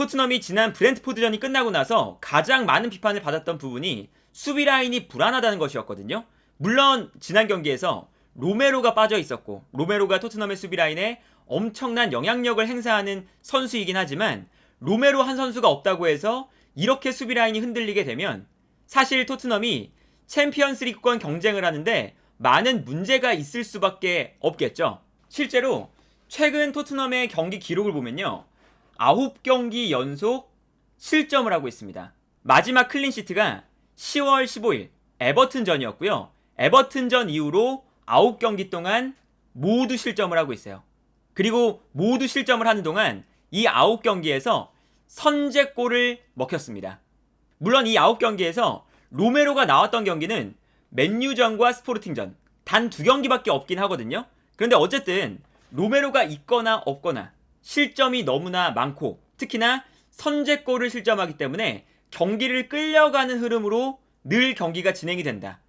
토트넘이 지난 브렌트포드전이 끝나고 나서 가장 많은 비판을 받았던 부분이 수비 라인이 불안하다는 것이었거든요. 물론 지난 경기에서 로메로가 빠져 있었고 로메로가 토트넘의 수비 라인에 엄청난 영향력을 행사하는 선수이긴 하지만 로메로 한 선수가 없다고 해서 이렇게 수비 라인이 흔들리게 되면 사실 토트넘이 챔피언스리그권 경쟁을 하는데 많은 문제가 있을 수밖에 없겠죠. 실제로 최근 토트넘의 경기 기록을 보면요, 9경기 연속 실점을 하고 있습니다. 마지막 클린시트가 10월 15일 에버튼전이었고요. 에버튼전 이후로 9경기 동안 모두 실점을 하고 있어요. 그리고 모두 실점을 하는 동안 이 9경기에서 선제골을 먹혔습니다. 물론 이 9경기에서 로메로가 나왔던 경기는 맨유전과 스포르팅전 단 2경기밖에 없긴 하거든요. 그런데 어쨌든 로메로가 있거나 없거나 실점이 너무나 많고 특히나 선제골을 실점하기 때문에 경기를 끌려가는 흐름으로 늘 경기가 진행이 된다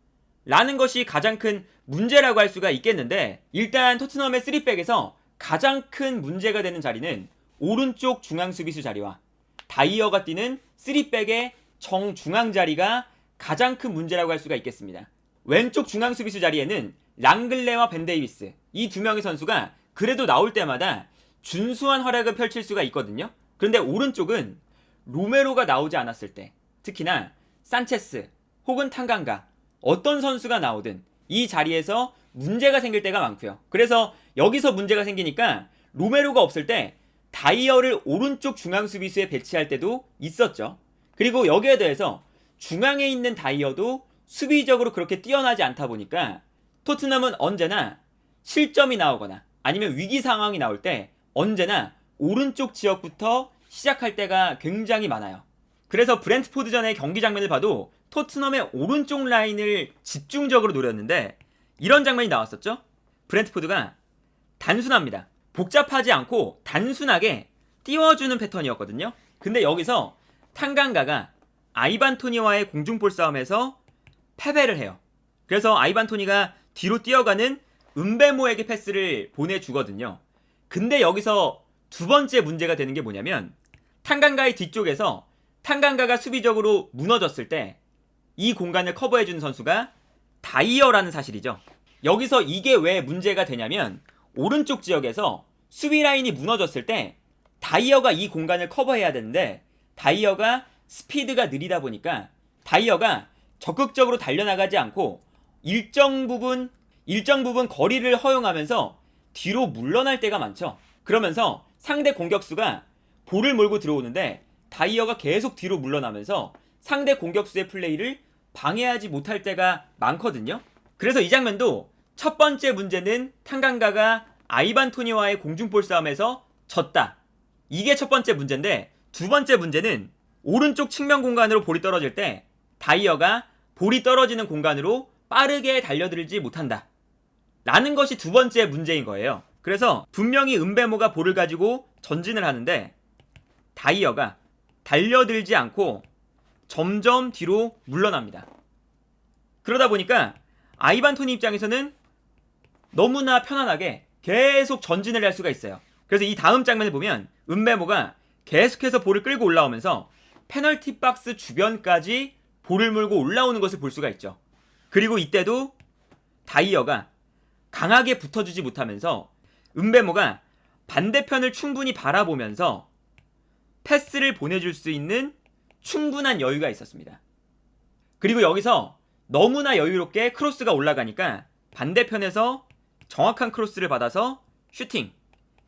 라는 것이 가장 큰 문제라고 할 수가 있겠는데, 일단 토트넘의 3백에서 가장 큰 문제가 되는 자리는 오른쪽 중앙 수비수 자리와 다이어가 뛰는 3백의 정중앙 자리가 가장 큰 문제라고 할 수가 있겠습니다. 왼쪽 중앙 수비수 자리에는 랑글레와 벤 데이비스, 이 두 명의 선수가 그래도 나올 때마다 준수한 활약을 펼칠 수가 있거든요. 그런데 오른쪽은 로메로가 나오지 않았을 때, 특히나 산체스 혹은 탕강가 어떤 선수가 나오든 이 자리에서 문제가 생길 때가 많고요. 그래서 여기서 문제가 생기니까 로메로가 없을 때 다이어를 오른쪽 중앙 수비수에 배치할 때도 있었죠. 그리고 여기에 대해서 중앙에 있는 다이어도 수비적으로 그렇게 뛰어나지 않다 보니까 토트넘은 언제나 실점이 나오거나 아니면 위기 상황이 나올 때 언제나 오른쪽 지역부터 시작할 때가 굉장히 많아요. 그래서 브렌트포드전의 경기 장면을 봐도 토트넘의 오른쪽 라인을 집중적으로 노렸는데 이런 장면이 나왔었죠. 브렌트포드가 단순합니다. 복잡하지 않고 단순하게 띄워주는 패턴이었거든요. 근데 여기서 탕강가가 아이반 토니와의 공중볼 싸움에서 패배를 해요. 그래서 아이반 토니가 뒤로 뛰어가는 은베모에게 패스를 보내주거든요. 근데 여기서 두 번째 문제가 되는 게 뭐냐면, 탕강가의 뒤쪽에서 탕강가가 수비적으로 무너졌을 때 이 공간을 커버해주는 선수가 다이어라는 사실이죠. 여기서 이게 왜 문제가 되냐면, 오른쪽 지역에서 수비 라인이 무너졌을 때 다이어가 이 공간을 커버해야 되는데 다이어가 스피드가 느리다 보니까 다이어가 적극적으로 달려나가지 않고 일정 부분 거리를 허용하면서 뒤로 물러날 때가 많죠. 그러면서 상대 공격수가 볼을 몰고 들어오는데 다이어가 계속 뒤로 물러나면서 상대 공격수의 플레이를 방해하지 못할 때가 많거든요. 그래서 이 장면도 첫 번째 문제는 탕강가가 아이반 토니와의 공중볼 싸움에서 졌다, 이게 첫 번째 문제인데, 두 번째 문제는 오른쪽 측면 공간으로 볼이 떨어질 때 다이어가 볼이 떨어지는 공간으로 빠르게 달려들지 못한다 라는 것이 두 번째 문제인 거예요. 그래서 분명히 은베모가 볼을 가지고 전진을 하는데 다이어가 달려들지 않고 점점 뒤로 물러납니다. 그러다 보니까 아이반 토니 입장에서는 너무나 편안하게 계속 전진을 할 수가 있어요. 그래서 이 다음 장면을 보면 은베모가 계속해서 볼을 끌고 올라오면서 페널티 박스 주변까지 볼을 몰고 올라오는 것을 볼 수가 있죠. 그리고 이때도 다이어가 강하게 붙어주지 못하면서 은베모가 반대편을 충분히 바라보면서 패스를 보내줄 수 있는 충분한 여유가 있었습니다. 그리고 여기서 너무나 여유롭게 크로스가 올라가니까 반대편에서 정확한 크로스를 받아서 슈팅,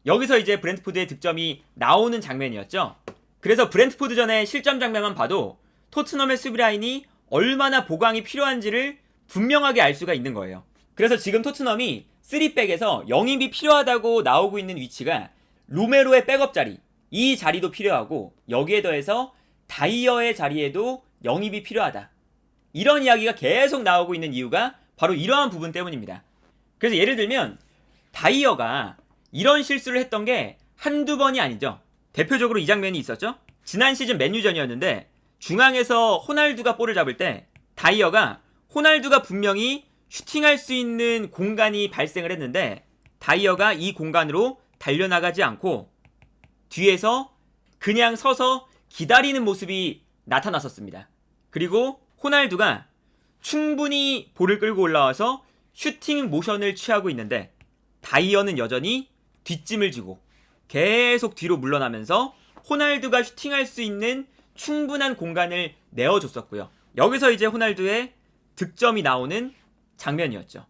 여기서 이제 브렌트포드의 득점이 나오는 장면이었죠. 그래서 브렌트포드전의 실점 장면만 봐도 토트넘의 수비 라인이 얼마나 보강이 필요한지를 분명하게 알 수가 있는 거예요. 그래서 지금 토트넘이 3백에서 영입이 필요하다고 나오고 있는 위치가 로메로의 백업 자리, 이 자리도 필요하고 여기에 더해서 다이어의 자리에도 영입이 필요하다, 이런 이야기가 계속 나오고 있는 이유가 바로 이러한 부분 때문입니다. 그래서 예를 들면 다이어가 이런 실수를 했던 게 한두 번이 아니죠. 대표적으로 이 장면이 있었죠. 지난 시즌 맨유전이었는데 중앙에서 호날두가 볼을 잡을 때 다이어가, 호날두가 분명히 슈팅할 수 있는 공간이 발생을 했는데 다이어가 이 공간으로 달려나가지 않고 뒤에서 그냥 서서 기다리는 모습이 나타났었습니다. 그리고 호날두가 충분히 볼을 끌고 올라와서 슈팅 모션을 취하고 있는데 다이어는 여전히 뒷짐을 지고 계속 뒤로 물러나면서 호날두가 슈팅할 수 있는 충분한 공간을 내어줬었고요. 여기서 이제 호날두의 득점이 나오는 장면이었죠.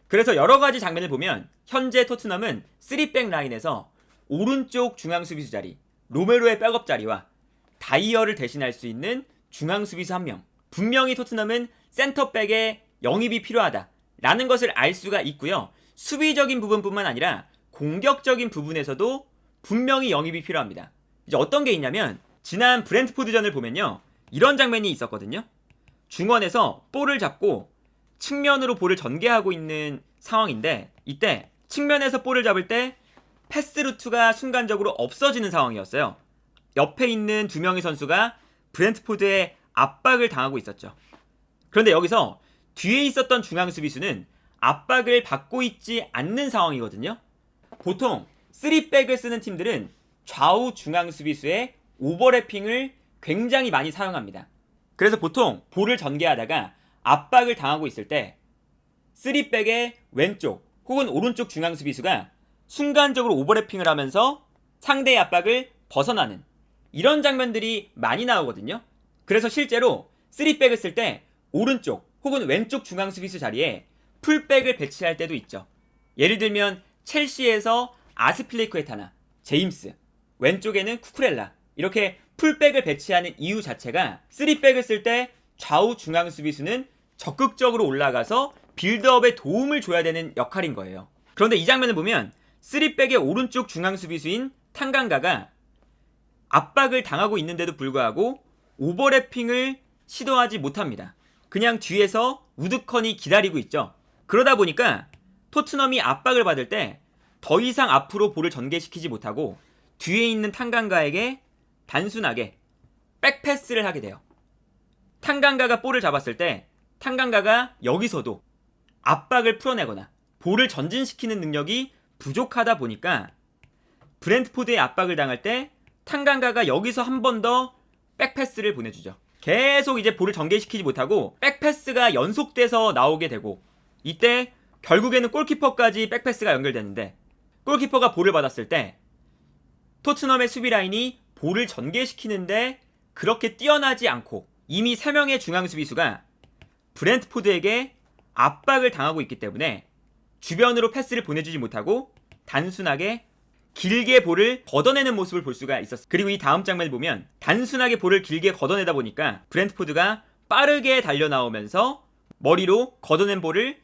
그래서 여러가지 장면을 보면 현재 토트넘은 3백 라인에서 오른쪽 중앙 수비수 자리, 로메로의 백업 자리와 다이어를 대신할 수 있는 중앙 수비수 1명, 분명히 토트넘은 센터백의 영입이 필요하다라는 것을 알 수가 있고요. 수비적인 부분뿐만 아니라 공격적인 부분에서도 분명히 영입이 필요합니다. 이제 어떤 게 있냐면 지난 브렌트포드전을 보면요, 이런 장면이 있었거든요. 중원에서 볼을 잡고 측면으로 볼을 전개하고 있는 상황인데, 이때 측면에서 볼을 잡을 때 패스 루트가 순간적으로 없어지는 상황이었어요. 옆에 있는 두 명의 선수가 브렌트포드의 압박을 당하고 있었죠. 그런데 여기서 뒤에 있었던 중앙 수비수는 압박을 받고 있지 않는 상황이거든요. 보통 3백을 쓰는 팀들은 좌우 중앙 수비수의 오버래핑을 굉장히 많이 사용합니다. 그래서 보통 볼을 전개하다가 압박을 당하고 있을 때 3백의 왼쪽 혹은 오른쪽 중앙 수비수가 순간적으로 오버래핑을 하면서 상대의 압박을 벗어나는 이런 장면들이 많이 나오거든요. 그래서 실제로 3백을 쓸 때 오른쪽 혹은 왼쪽 중앙 수비수 자리에 풀백을 배치할 때도 있죠. 예를 들면 첼시에서 아스필리쿠에타나, 제임스, 왼쪽에는 쿠쿠렐라, 이렇게 풀백을 배치하는 이유 자체가 3백을 쓸 때 좌우 중앙 수비수는 적극적으로 올라가서 빌드업에 도움을 줘야 되는 역할인 거예요. 그런데 이 장면을 보면 3백의 오른쪽 중앙 수비수인 탕강가가 압박을 당하고 있는데도 불구하고 오버래핑을 시도하지 못합니다. 그냥 뒤에서 우드컨이 기다리고 있죠. 그러다 보니까 토트넘이 압박을 받을 때 더 이상 앞으로 볼을 전개시키지 못하고 뒤에 있는 탕강가에게 단순하게 백패스를 하게 돼요. 탕강가가 볼을 잡았을 때 탕강가가 여기서도 압박을 풀어내거나 볼을 전진시키는 능력이 부족하다 보니까 브렌트포드의 압박을 당할 때 탕강가가 여기서 한 번 더 백패스를 보내주죠. 계속 이제 볼을 전개시키지 못하고 백패스가 연속돼서 나오게 되고, 이때 결국에는 골키퍼까지 백패스가 연결되는데, 골키퍼가 볼을 받았을 때 토트넘의 수비 라인이 볼을 전개시키는데 그렇게 뛰어나지 않고 이미 3명의 중앙 수비수가 브렌트포드에게 압박을 당하고 있기 때문에 주변으로 패스를 보내주지 못하고 단순하게 길게 볼을 걷어내는 모습을 볼 수가 있었어요. 그리고 이 다음 장면을 보면 단순하게 볼을 길게 걷어내다 보니까 브렌트포드가 빠르게 달려나오면서 머리로 걷어낸 볼을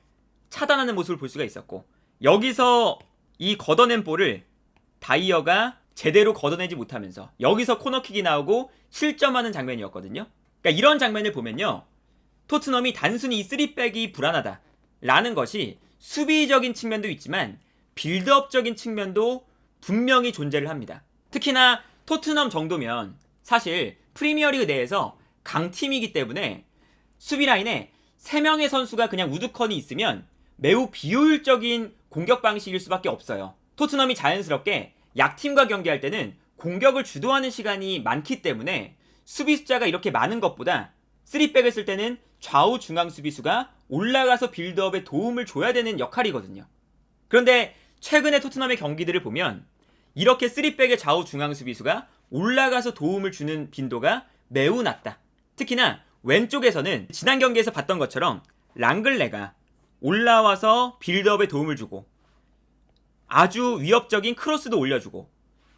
차단하는 모습을 볼 수가 있었고, 여기서 이 걷어낸 볼을 다이어가 제대로 걷어내지 못하면서 여기서 코너킥이 나오고 실점하는 장면이었거든요. 그러니까 이런 장면을 보면요, 토트넘이 단순히 이 3백이 불안하다 라는 것이 수비적인 측면도 있지만 빌드업적인 측면도 분명히 존재를 합니다. 특히나 토트넘 정도면 사실 프리미어리그 내에서 강팀이기 때문에 수비 라인에 3명의 선수가 그냥 우두컨이 있으면 매우 비효율적인 공격 방식일 수밖에 없어요. 토트넘이 자연스럽게 약팀과 경기할 때는 공격을 주도하는 시간이 많기 때문에 수비 숫자가 이렇게 많은 것보다 3백을 쓸 때는 좌우 중앙 수비수가 올라가서 빌드업에 도움을 줘야 되는 역할이거든요. 그런데 최근에 토트넘의 경기들을 보면 이렇게 3백의 좌우 중앙 수비수가 올라가서 도움을 주는 빈도가 매우 낮다. 특히나 왼쪽에서는 지난 경기에서 봤던 것처럼 랑글레가 올라와서 빌드업에 도움을 주고 아주 위협적인 크로스도 올려주고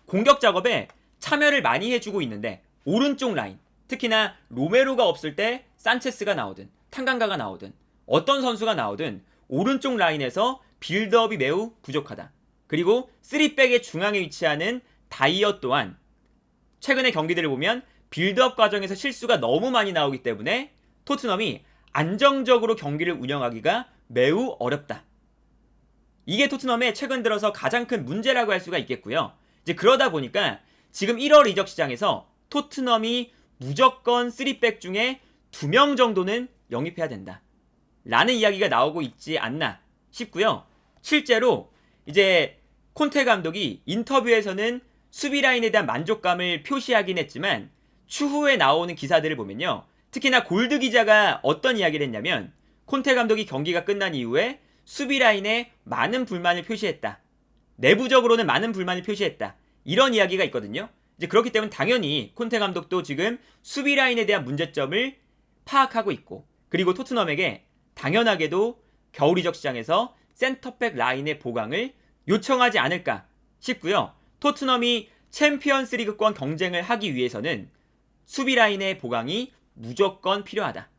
공격 작업에 참여를 많이 해주고 있는데, 오른쪽 라인, 특히나 로메로가 없을 때 산체스가 나오든 탕강가가 나오든 어떤 선수가 나오든 오른쪽 라인에서 빌드업이 매우 부족하다. 그리고 3백의 중앙에 위치하는 다이어 또한 최근의 경기들을 보면 빌드업 과정에서 실수가 너무 많이 나오기 때문에 토트넘이 안정적으로 경기를 운영하기가 매우 어렵다. 이게 토트넘의 최근 들어서 가장 큰 문제라고 할 수가 있겠고요. 이제 그러다 보니까 지금 1월 이적 시장에서 토트넘이 무조건 3백 중에 2명 정도는 영입해야 된다 라는 이야기가 나오고 있지 않나 싶고요. 실제로 이제 콘테 감독이 인터뷰에서는 수비 라인에 대한 만족감을 표시하긴 했지만 추후에 나오는 기사들을 보면요. 특히나 골드 기자가 어떤 이야기를 했냐면 콘테 감독이 경기가 끝난 이후에 수비 라인에 많은 불만을 표시했다. 내부적으로는 많은 불만을 표시했다. 이런 이야기가 있거든요. 이제 그렇기 때문에 당연히 콘테 감독도 지금 수비 라인에 대한 문제점을 파악하고 있고, 그리고 토트넘에게 당연하게도 겨울 이적 시장에서 센터백 라인의 보강을 요청하지 않을까 싶고요. 토트넘이 챔피언스 리그권 경쟁을 하기 위해서는 수비 라인의 보강이 무조건 필요하다.